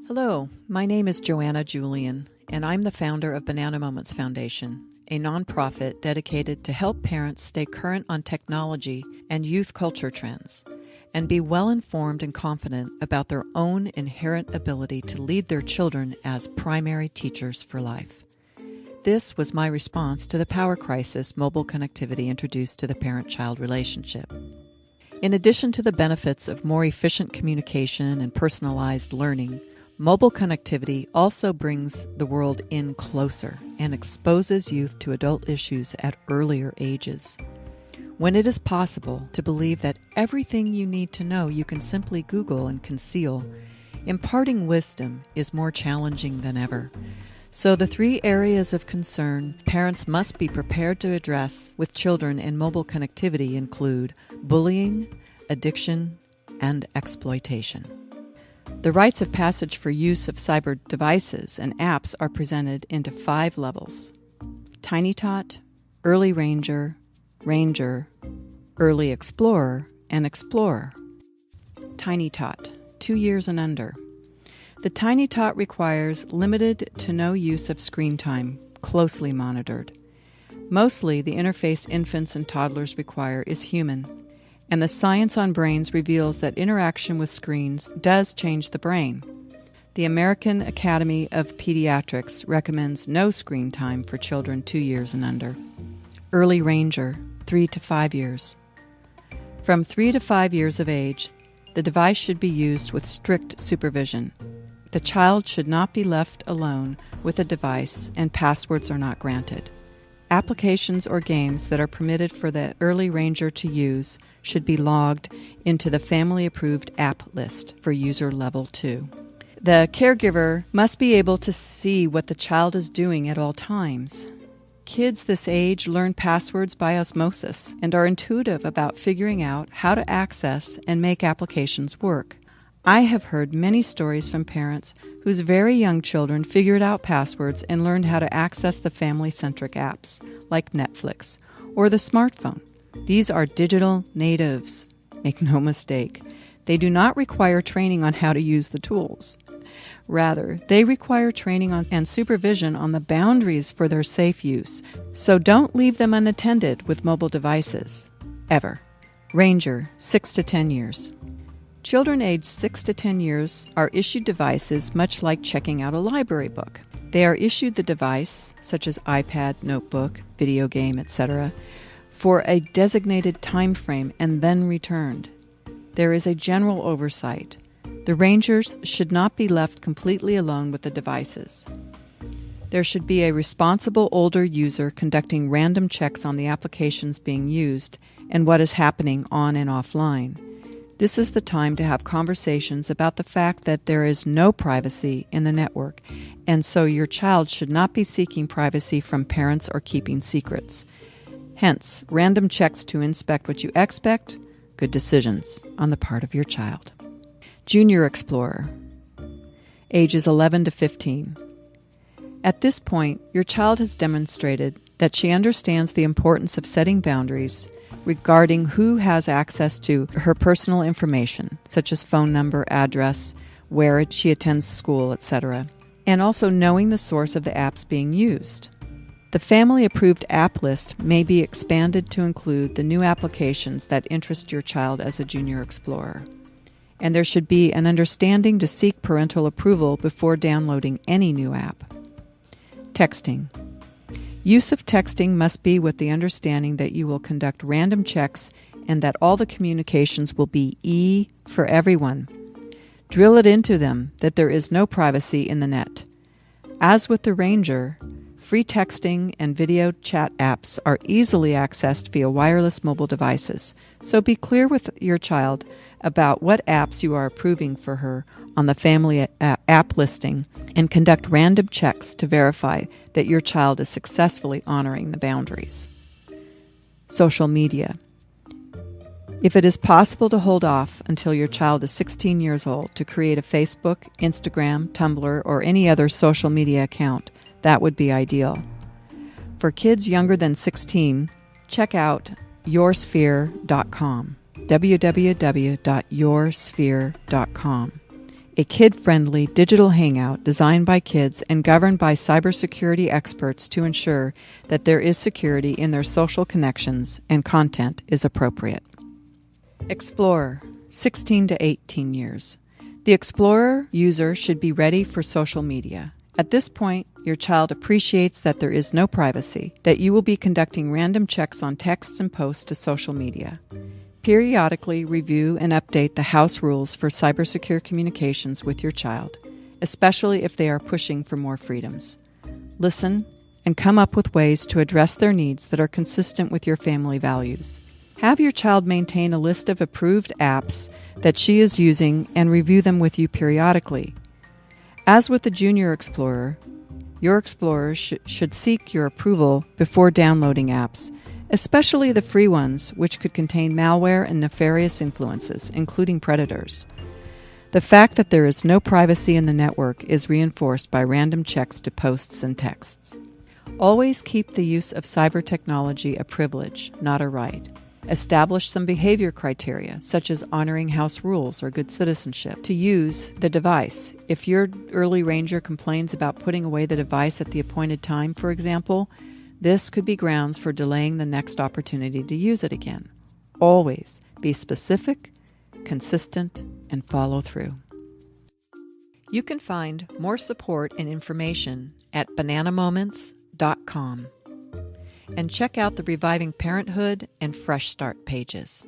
Hello, my name is Joanna Julian, and I'm the founder of Banana Moments Foundation, a nonprofit dedicated to help parents stay current on technology and youth culture trends, and be well-informed and confident about their own inherent ability to lead their children as primary teachers for life. This was my response to the power crisis mobile connectivity introduced to the parent-child relationship. In addition to the benefits of more efficient communication and personalized learning, mobile connectivity also brings the world in closer and exposes youth to adult issues at earlier ages. When it is possible to believe that everything you need to know you can simply Google and conceal, imparting wisdom is more challenging than ever. So the three areas of concern parents must be prepared to address with children in mobile connectivity include bullying, addiction, and exploitation. The rites of passage for use of cyber devices and apps are presented into 5 levels: tiny-tot, early ranger, early explorer, and explorer. Tiny-tot, 2 years and under. The tiny-tot requires limited to no use of screen time, closely monitored. Mostly, the interface infants and toddlers require is human, and the science on brains reveals that interaction with screens does change the brain. The American Academy of Pediatrics recommends no screen time for children 2 years and under. Early ranger, 3 to 5 years. From 3 to 5 years of age, the device should be used with strict supervision. The child should not be left alone with a device, and passwords are not granted. Applications or games that are permitted for the early ranger to use should be logged into the family-approved app list for user level 2. The caregiver must be able to see what the child is doing at all times. Kids this age learn passwords by osmosis and are intuitive about figuring out how to access and make applications work. I have heard many stories from parents whose very young children figured out passwords and learned how to access the family-centric apps, like Netflix, or the smartphone. These are digital natives. Make no mistake, they do not require training on how to use the tools. Rather, they require training on and supervision on the boundaries for their safe use, so don't leave them unattended with mobile devices. Ever. Ranger, 6 to 10 years. Children aged 6 to 10 years are issued devices much like checking out a library book. They are issued the device, such as iPad, notebook, video game, etc., for a designated time frame and then returned. There is a general oversight. The rangers should not be left completely alone with the devices. There should be a responsible older user conducting random checks on the applications being used and what is happening on and offline. This is the time to have conversations about the fact that there is no privacy in the network, and so your child should not be seeking privacy from parents or keeping secrets. Hence, random checks to inspect what you expect, good decisions on the part of your child. Junior Explorer, ages 11 to 15. At this point, your child has demonstrated that she understands the importance of setting boundaries regarding who has access to her personal information, such as phone number, address, where she attends school, etc., and also knowing the source of the apps being used. The family-approved app list may be expanded to include the new applications that interest your child as a junior explorer. And there should be an understanding to seek parental approval before downloading any new app. Texting. Use of texting must be with the understanding that you will conduct random checks and that all the communications will be E for everyone. Drill it into them that there is no privacy in the net. As with the Ranger, free texting and video chat apps are easily accessed via wireless mobile devices, so be clear with your child about what apps you are approving for her on the family app listing and conduct random checks to verify that your child is successfully honoring the boundaries. Social media. If it is possible to hold off until your child is 16 years old to create a Facebook, Instagram, Tumblr, or any other social media account, that would be ideal. For kids younger than 16, check out yoursphere.com. www.yoursphere.com. a kid-friendly digital hangout designed by kids and governed by cybersecurity experts to ensure that there is security in their social connections and content is appropriate. Explorer, 16 to 18 years. The Explorer user should be ready for social media. At this point, your child appreciates that there is no privacy, that you will be conducting random checks on texts and posts to social media. Periodically review and update the house rules for cybersecure communications with your child, especially if they are pushing for more freedoms. Listen and come up with ways to address their needs that are consistent with your family values. Have your child maintain a list of approved apps that she is using and review them with you periodically. As with the Junior Explorer, your Explorer should seek your approval before downloading apps, especially the free ones, which could contain malware and nefarious influences, including predators. The fact that there is no privacy in the network is reinforced by random checks to posts and texts. Always keep the use of cyber technology a privilege, not a right. Establish some behavior criteria, such as honoring house rules or good citizenship, to use the device. If your early ranger complains about putting away the device at the appointed time, for example, this could be grounds for delaying the next opportunity to use it again. Always be specific, consistent, and follow through. You can find more support and information at bananamoments.com and check out the Reviving Parenthood and Fresh Start pages.